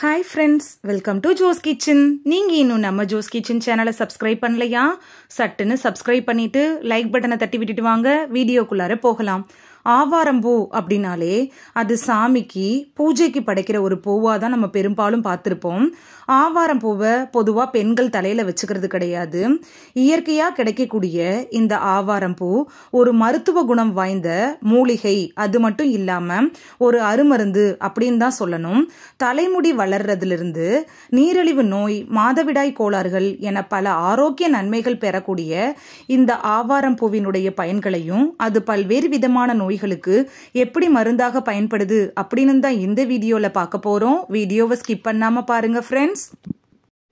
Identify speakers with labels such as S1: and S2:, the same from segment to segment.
S1: Hi friends, welcome to Jo's Kitchen. நீங்க இன்னும் நம்ம Jo's Kitchen சேனலை சப்ஸ்கிரைப் பண்ணலையா? சட்டுன்னு சப்ஸ்கிரைப் பண்ணிட்டு லைக் பட்டனை தட்டி விட்டுட்டு வாங்க வீடியோக்குள்ளார போகலாம். ஆவாரம்பூ அப்படின்னாலே அது சாமிக்கு பூஜைக்கு படைக்கிற ஒரு பூவா தான் நம்ம பெரும்பாலும் பார்த்துருப்போம். ஆவாரம்பூவை பொதுவாக பெண்கள் தலையில வச்சுக்கிறது கிடையாது. இயற்கையாக கிடைக்கக்கூடிய இந்த ஆவாரம்பூ ஒரு மருத்துவ குணம் வாய்ந்த மூலிகை, அது மட்டும் இல்லாமல் ஒரு அருமருந்து அப்படின்னு தான் சொல்லணும். தலைமுடி வளர்றதுலேருந்து நீரிழிவு நோய், மாதவிடாய் கோளாறுகள் என பல ஆரோக்கிய நன்மைகள் பெறக்கூடிய இந்த ஆவாரம்பூவினுடைய பயன்களையும் அது பல்வேறு விதமான நோய்களுக்கு எப்படி மருந்தாக பயன்படுது அப்படின்னு தான் இந்த வீடியோல பார்க்க போறோம். வீடியோவை ஸ்கிப் பண்ணாம பாருங்க ஃப்ரெண்ட்ஸ்.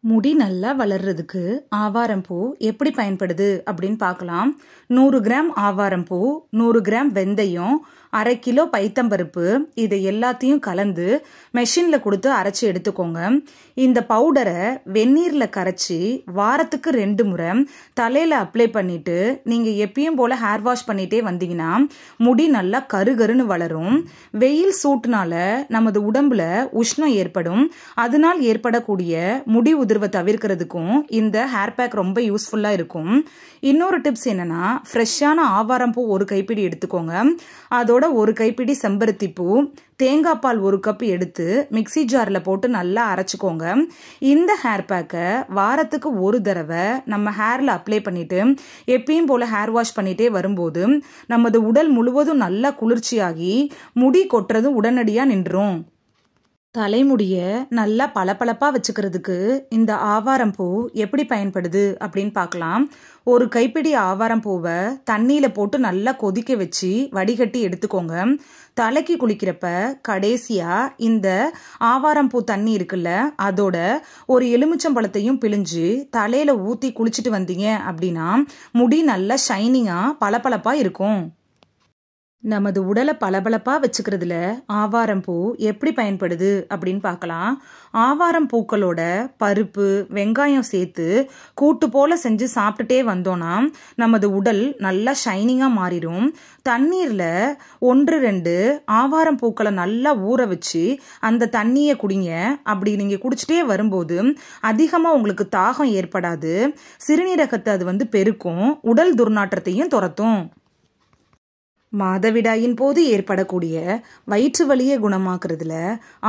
S1: முடி நல்லா வளர்றதுக்கு ஆவாரம்பூ எப்படி பயன்படுது அப்படின்னு பார்க்கலாம். 100 கிராம் ஆவாரம்பூ, 100 கிராம் வெந்தயம், 1/2 கிலோ பைத்தம்பருப்பு, இதை எல்லாத்தையும் கலந்து மெஷினில் கொடுத்து அரைச்சி எடுத்துக்கோங்க. இந்த பவுடரை வெந்நீரில் கரைச்சி வாரத்துக்கு 2 முறை தலையில் அப்ளை பண்ணிட்டு நீங்கள் எப்பயும் போல் ஹேர் வாஷ் பண்ணிகிட்டே வந்தீங்கன்னா முடி நல்லா கருகருன்னு வளரும். வெயில் சூட்டுனால நமது உடம்புல உஷ்ணம் ஏற்படும். அதனால் ஏற்படக்கூடிய முடி உதிர்வை தவிர்க்கிறதுக்கும் இந்த ஹேர் பேக் ரொம்ப யூஸ்ஃபுல்லாக இருக்கும். இன்னொரு டிப்ஸ் என்னன்னா, ஃப்ரெஷ்ஷான ஆவாரம்பூ 1 கைப்பிடி எடுத்துக்கோங்க. அதோட 1 கைப்பிடி செம்பருத்தி பூ, தேங்காய் பால் 1 கப் எடுத்து மிக்சி ஜாரில் போட்டு நல்லா அரைச்சிக்கோங்க. இந்த ஹேர் பேக்கை வாரத்துக்கு 1 தடவை நம்ம ஹேரில் அப்ளை பண்ணிட்டு எப்பயும் போல் ஹேர் வாஷ் பண்ணிட்டே வரும்போது நமது உடல் முழுவதும் நல்லா குளிர்ச்சியாகி முடி கொட்டுறதும் உடனடியாக நின்றும். தலைமுடியை நல்லா பளபளப்பாக வச்சுக்கிறதுக்கு இந்த ஆவாரம்பூ எப்படி பயன்படுது அப்படின்னு பார்க்கலாம். 1 கைப்பிடி ஆவாரம்பூவை தண்ணியில் போட்டு நல்லா கொதிக்க வச்சு வடிகட்டி எடுத்துக்கோங்க. தலைக்கு குளிக்கிறப்ப கடைசியாக இந்த ஆவாரம்பூ தண்ணி இருக்குல்ல, அதோட ஒரு எலுமிச்சம்பழத்தையும் பிழிஞ்சு தலையில் ஊற்றி குளிச்சுட்டு வந்தீங்க அப்படின்னா முடி நல்லா ஷைனிங்காக பளபளப்பாக இருக்கும். நமது உடலை பளபளப்பாக வச்சுக்கிறதுல ஆவாரம்பூ எப்படி பயன்படுது அப்படின்னு பார்க்கலாம். ஆவாரம் பூக்களோட பருப்பு, வெங்காயம் சேர்த்து கூட்டு போல செஞ்சு சாப்பிட்டுட்டே வந்தோன்னா நமது உடல் நல்லா ஷைனிங்காக மாறிடும். தண்ணீரில் 1-2 ஆவாரம் பூக்களை நல்லா ஊற வச்சு அந்த தண்ணியை குடிங்க. அப்படி நீங்கள் குடிச்சிட்டே வரும்போது அதிகமாக உங்களுக்கு தாகம் ஏற்படாது. சிறுநீரகத்தை அது பெருக்கும், உடல் துர்நாற்றத்தையும் துரத்தும். மாதவிடாயின் போது ஏற்படக்கூடிய வயிற்று வலியை குணமாக்குறதுல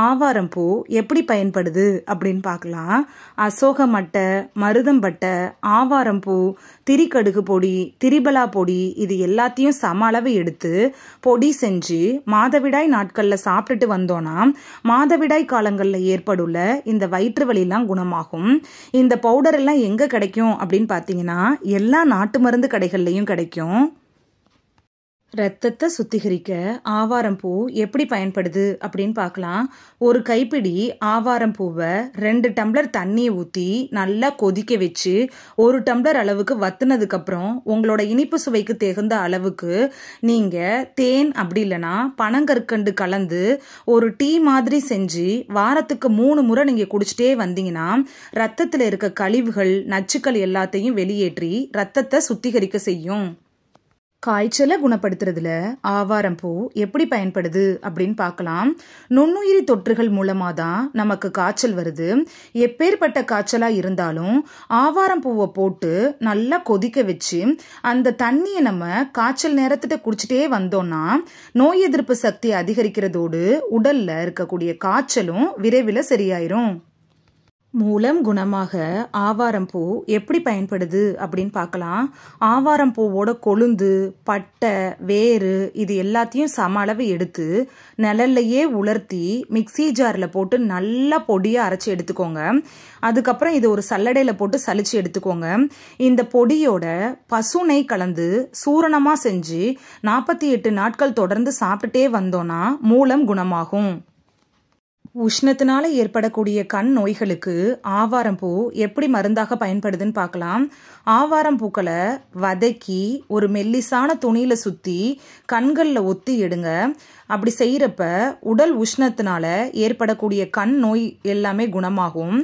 S1: ஆவாரம்பூ எப்படி பயன்படுது அப்படின்னு பார்க்கலாம். அசோகமட்டை, மருதம்பட்டை, ஆவாரம்பூ, திரிக்கடுகு பொடி, திரிபலா பொடி, இது எல்லாத்தையும் சம அளவு எடுத்து பொடி செஞ்சு மாதவிடாய் நாட்களில் சாப்பிட்டுட்டு வந்தோன்னா மாதவிடாய் காலங்களில் ஏற்படுள்ள இந்த வயிற்று வலியெல்லாம் குணமாகும். இந்த பவுடர் எல்லாம் எங்கே கிடைக்கும் அப்படின்னு பார்த்தீங்கன்னா எல்லா நாட்டு மருந்து கடைகள்லையும் கிடைக்கும். ரத்தத்தை சுத்திகரிக்க ஆவாரம்பூ எப்படி பயன்படுது அப்படின்னு பார்க்கலாம். 1 கைப்பிடி ஆவாரம்பூவை 2 டம்ளர் தண்ணியை ஊற்றி நல்லா கொதிக்க வச்சு 1 டம்ளர் அளவுக்கு வத்துனதுக்கப்புறம் உங்களோட இனிப்பு சுவைக்கு தகுந்த அளவுக்கு நீங்கள் தேன் அப்படி இல்லைன்னா பனங்கற்கண்டு கலந்து ஒரு டீ மாதிரி செஞ்சு வாரத்துக்கு 3 முறை நீங்கள் குடிச்சிட்டே வந்தீங்கன்னா ரத்தத்தில் இருக்க கழிவுகள், நச்சுக்கள் எல்லாத்தையும் வெளியேற்றி ரத்தத்தை சுத்திகரிக்க செய்யும். காய்ச்சலை குணப்படுத்துறதுல ஆவாரம்பூ எப்படி பயன்படுது அப்படின்னு பார்க்கலாம். நுண்ணுயிரி தொற்றுகள் மூலமாக தான் நமக்கு காய்ச்சல் வருது. எப்பேற்பட்ட காய்ச்சலாக இருந்தாலும் ஆவாரம்பூவை போட்டு நல்லா கொதிக்க வச்சு அந்த தண்ணியை நம்ம காய்ச்சல் நேரத்துட்டு குடிச்சிட்டே வந்தோம்னா நோய் எதிர்ப்பு சக்தி அதிகரிக்கிறதோடு உடல்ல இருக்கக்கூடிய காய்ச்சலும் விரைவில் சரியாயிரும். மூலம் குணமாக ஆவாரம்பூ எப்படி பயன்படுது அப்படின்னு பார்க்கலாம். ஆவாரம்பூவோட கொழுந்து, பட்டை, வேறு இது எல்லாத்தையும் சம அளவு எடுத்து நிழல்லையே உலர்த்தி மிக்சி ஜாரில் போட்டு நல்லா பொடியாக அரைச்சி எடுத்துக்கோங்க. அதுக்கப்புறம் இது ஒரு சல்லடையில் போட்டு சலிச்சு எடுத்துக்கோங்க. இந்த பொடியோட பசு நெய் கலந்து சூரணமாக செஞ்சு 48 நாட்கள் தொடர்ந்து சாப்பிட்டுட்டே வந்தோன்னா மூலம் குணமாகும். உஷ்ணத்தினால ஏற்படக்கூடிய கண் நோய்களுக்கு ஆவாரம்பூ எப்படி மருந்தாக பயன்படுதுன்னு பார்க்கலாம். ஆவாரம்பூக்களை வதக்கி ஒரு மெல்லிசான துணியில் சுற்றி கண்களில் ஒத்தி எடுங்க. அப்படி செய்கிறப்ப உடல் உஷ்ணத்தினால ஏற்படக்கூடிய கண் நோய் எல்லாமே குணமாகும்.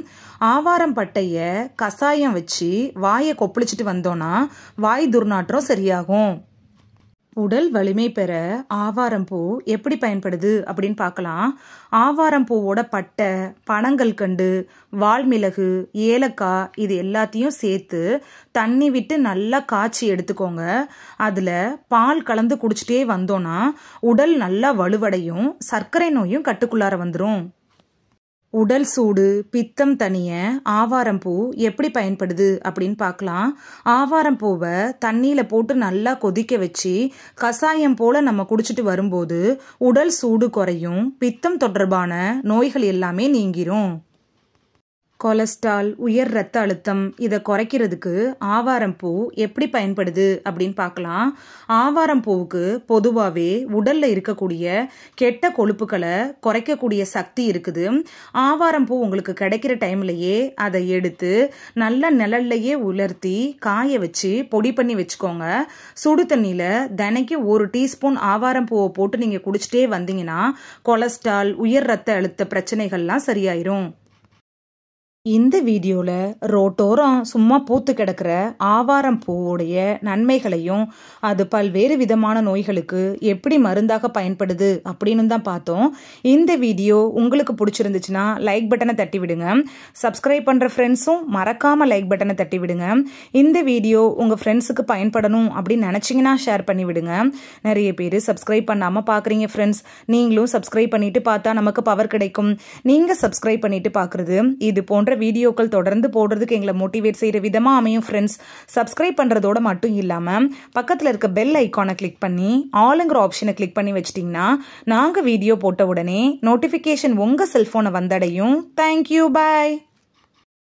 S1: ஆவாரம்பட்டையை கசாயம் வச்சு வாயை கொப்பளிச்சுட்டு வந்தோன்னா வாய் துர்நாற்றம் சரியாகும். உடல் வலிமை பெற ஆவாரம் பூ எப்படி பயன்படுது அப்படின்னு பார்க்கலாம். ஆவாரம் பூவோட பட்டை, பனங்கல்கண்டு, வால்மிளகு, ஏலக்காய் இது எல்லாத்தையும் சேர்த்து தண்ணி விட்டு நல்லா காய்ச்சி எடுத்துக்கோங்க. அதில் பால் கலந்து குடிச்சிட்டே வந்தோன்னா உடல் நல்லா வலுவடையும், சர்க்கரை நோயும் கட்டுக்குள்ளார வந்துடும். உடல் சூடு, பித்தம் தணிய ஆவாரம் பூ எப்படி பயன்படுது அப்படின்னு பார்க்கலாம். ஆவாரம் பூவை தண்ணியில் போட்டு நல்லா கொதிக்க வச்சு கசாயம் போல நம்ம குடிச்சிட்டு வரும்போது உடல் சூடு குறையும், பித்தம் தொடர்பான நோய்கள் எல்லாமே நீங்கிரும். கொலஸ்ட்ரால், உயர் ரத்த அழுத்தம் இதை குறைக்கிறதுக்கு ஆவாரம் பூ எப்படி பயன்படுது அப்படின்னு பார்க்கலாம். ஆவாரம் பூவுக்கு பொதுவாகவே உடல்ல இருக்கக்கூடிய கெட்ட கொழுப்புகளை குறைக்கக்கூடிய சக்தி இருக்குது. ஆவாரம் பூ உங்களுக்கு கிடைக்கிற டைம்லயே அதை எடுத்து நல்ல நிழல்லையே உலர்த்தி காய வச்சு பொடி பண்ணி வச்சுக்கோங்க. சுடு தண்ணியில தினைக்கும் 1 டீஸ்பூன் ஆவாரம் பூவை போட்டு நீங்க குடிச்சிட்டே வந்தீங்கன்னா கொலஸ்ட்ரால், உயர் ரத்த அழுத்த பிரச்சனைகள்லாம் சரியாயிரும். இந்த வீடியோவில் ரோட்டோரம் சும்மா பூத்து கிடக்கிற ஆவாரம் பூவுடைய நன்மைகளையும் அது பல்வேறு விதமான நோய்களுக்கு எப்படி மருந்தாக பயன்படுது அப்படின்னு தான் பார்த்தோம். இந்த வீடியோ உங்களுக்கு பிடிச்சிருந்துச்சுன்னா லைக் பட்டனை தட்டி விடுங்க. சப்ஸ்கிரைப் பண்ணுற ஃப்ரெண்ட்ஸும் மறக்காமல் லைக் பட்டனை தட்டி விடுங்க. இந்த வீடியோ உங்கள் ஃப்ரெண்ட்ஸுக்கு பயன்படணும் அப்படின்னு நினச்சிங்கன்னா ஷேர் பண்ணி விடுங்க. நிறைய பேர் சப்ஸ்கிரைப் பண்ணாமல் பார்க்குறீங்க ஃப்ரெண்ட்ஸ். நீங்களும் சப்ஸ்கிரைப் பண்ணிட்டு பார்த்தா நமக்கு பவர் கிடைக்கும். நீங்கள் சப்ஸ்கிரைப் பண்ணிட்டு பார்க்குறது இது போன்ற வீடியோக்கள் தொடர்ந்து போடுறதுக்கு எங்களை மோட்டிவேட் செய்யற விதமா அமையும் ஃப்ரெண்ட்ஸ். சப்ஸ்கிரைப் பண்றதோட மட்டும் இல்லாம பக்கத்துல இருக்க பெல் ஐகானை கிளிக் பண்ணி ஆளுங்கிற ஆப்ஷனை கிளிக் பண்ணி வச்சிட்டீங்கன்னா நாங்க வீடியோ போட்ட உடனே நோட்டிபிகேஷன் உங்க செல்போனை வந்தடையும். தேங்க்யூ, பாய்.